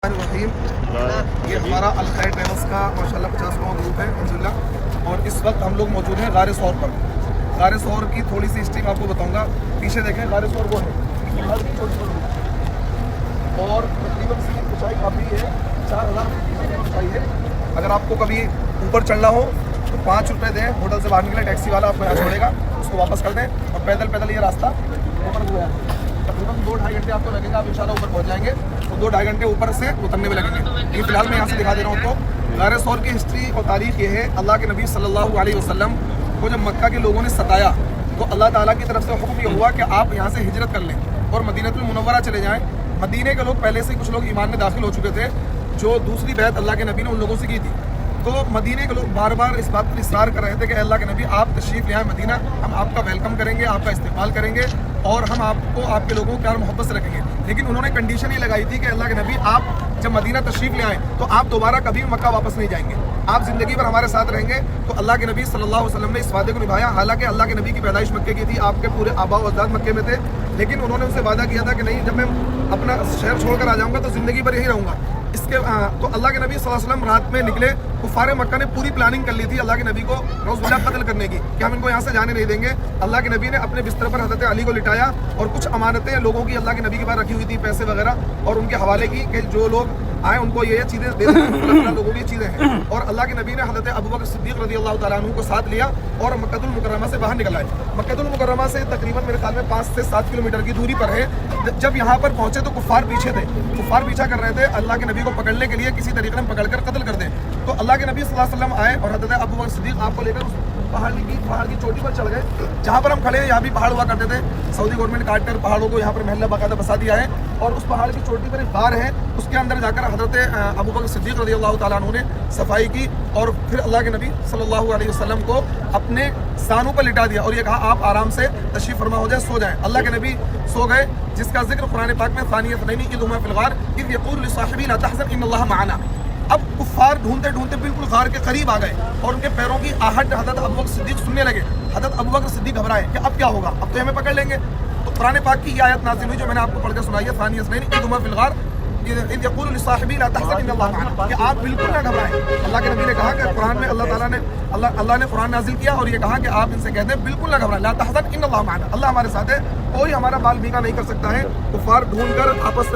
الرحیم یہ ہمارا الخیر ٹریولس کا ماشاءاللہ 50واں گروپ ہے الحمدللہ، اور اس وقت ہم لوگ موجود ہیں غار ثور پر۔ غار ثور کی تھوڑی سی ہسٹری میں آپ کو بتاؤں گا۔ پیچھے دیکھیں غار ثور وہ ہے اور تقریباً اس کی اونچائی کافی ہے، 4000 فٹ کی اونچائی ہے۔ اگر آپ کو کبھی اوپر چڑھنا ہو تو 5 روپے دیں، ہوٹل سے باہر نکلے ٹیکسی والا آپ کو یہاں چھوڑے گا، اس کو واپس کر دیں، اور پیدل پیدل یہ راستہ اوپر ہوا ہے۔ تقریباً 2-2.5 گھنٹے آپ کو لگے گا، آپ انشاءاللہ اوپر پہنچ جائیں گے، تو 2-2.5 گھنٹے اوپر سے اترنے میں لگیں گے۔ یہ فی الحال میں یہاں سے دکھا دے رہا ہوں تو غار ثور کی ہسٹری اور تاریخ یہ ہے، اللہ کے نبی صلی اللہ علیہ وسلم کو جب مکہ کے لوگوں نے ستایا تو اللہ تعالیٰ کی طرف سے حکم یہ ہوا کہ آپ یہاں سے ہجرت کر لیں اور مدینہ المنورہ چلے جائیں۔ مدینے کے لوگ پہلے سے کچھ لوگ ایمان میں داخل ہو چکے تھے، جو دوسری بیعت اللہ کے نبی نے ان لوگوں سے کی تھی، تو مدینے کے لوگ بار بار اس بات پر اصرار کر رہے تھے کہ اللہ کے نبی آپ تشریف لے آئیں مدینہ، ہم آپ کا ویلکم کریں گے، آپ کا استقبال کریں گے، اور ہم آپ کو آپ کے لوگوں کو پیار محبت سے رکھیں گے۔ لیکن انہوں نے کنڈیشن یہ لگائی تھی کہ اللہ کے نبی آپ جب مدینہ تشریف لے آئیں تو آپ دوبارہ کبھی مکہ واپس نہیں جائیں گے، آپ زندگی بھر ہمارے ساتھ رہیں گے۔ تو اللہ کے نبی صلی اللہ علیہ وسلم نے اس وعدے کو نبھایا، حالانکہ اللہ کے نبی کی پیدائش مکے کی تھی، آپ کے پورے آبا و اجداد مکے میں تھے، لیکن انہوں نے ان سے وعدہ کیا تھا کہ نہیں، جب میں اپنا شہر چھوڑ کر آ جاؤں گا تو زندگی بھر یہی رہوں گا۔ تو اللہ کے نبی صلی اللہ علیہ وسلم رات میں نکلے، کفار مکہ نے پوری پلاننگ کر لی تھی اللہ کے نبی کو نعوذ باللہ قتل کرنے کی، کہ ہم ان کو یہاں سے جانے نہیں دیں گے۔ اللہ کے نبی نے اپنے بستر پر حضرت علی کو لٹایا اور کچھ امانتیں لوگوں کی اللہ کے نبی کے پاس رکھی ہوئی تھی، پیسے وغیرہ، اور ان کے حوالے کی کہ جو لوگ آئیں ان کو یہ چیزیں دے دیں، لوگوں کی چیزیں ہیں۔ اور اللہ کے نبی نے حضرت ابوبکر صدیق رضی اللہ تعالیٰ عنہ کو ساتھ لیا اور مکہ المکرمہ سے باہر نکل آئے۔ مکہ المکرمہ سے تقریباً میرے خیال میں 5 سے 7 کلومیٹر کی دوری پر ہے۔ جب یہاں پر پہنچے تو کفار پیچھے تھے، کفار پیچھا کر رہے تھے اللہ کے نبی کو پکڑنے کے لیے، کسی طریقے میں پکڑ کر قتل کر دیں۔ تو اللہ کے نبی صلی اللہ علیہ وسلم آئے اور حضرت ابوبکر صدیق آپ کو لے کر اس پہاڑ کی چوٹی پر چڑھ گئے، جہاں پر ہم کھڑے ہیں یہاں بھی پہاڑ ہوا کرتے تھے، سعودی گورنمنٹ کاٹ کر پہاڑوں کو یہاں پر محلہ باقاعدہ بسا دیا ہے، اور اس پہاڑ کی چوٹی پر ایک غار ہے، اس کے اندر جا کر حضرت ابوبکر صدیق رضی اللہ تعالیٰ عنہ نے صفائی کی، اور پھر اللہ کے نبی صلی اللہ علیہ وسلم کو اپنے سانوں پر لٹا دیا اور یہ کہا آپ آرام سے تشریف فرما ہو جائے، سو جائیں۔ اللہ کے نبی سو گئے، جس کا ذکر قرآن پاک میں ثانی اثنین اذ ہما فی الغار اذ یقول لصاحبہ لا تحزن ان اللہ معنا۔ اب کفار ڈھونڈتے ڈھونڈتے بالکل غار کے قریب آ گئے اور ان کے پیروں کی آہٹ حضرت ابوبکر صدیق سننے لگے۔ حضرت ابوبکر صدیق گھبرائے کہ اب کیا ہوگا، اب تو ہمیں پکڑ لیں گے۔ تو قرآن پاک کی یہ آیت نازل ہوئی جو میں نے آپ کو پڑھ کے سنائی ہے، ثانی اثنین اذ ہما فی الغار اذ یقول لصاحبہ لا تحزن ان اللہ معنا، کہ آپ بالکل نہ گھبرائیں۔ اللہ کے نبی نے کہا کہ قرآن میں اللہ نے قرآن نازل کیا اور یہ کہا کہ آپ ان سے کہہ دیں بالکل نہ گھبرائیں، لا تحزن ان اللہ معنا، اللہ ہمارے ساتھ ہے، کوئی ہمارا بال بھیگا نہیں کر سکتا ہے۔ کفار ڈھونڈ کر آپس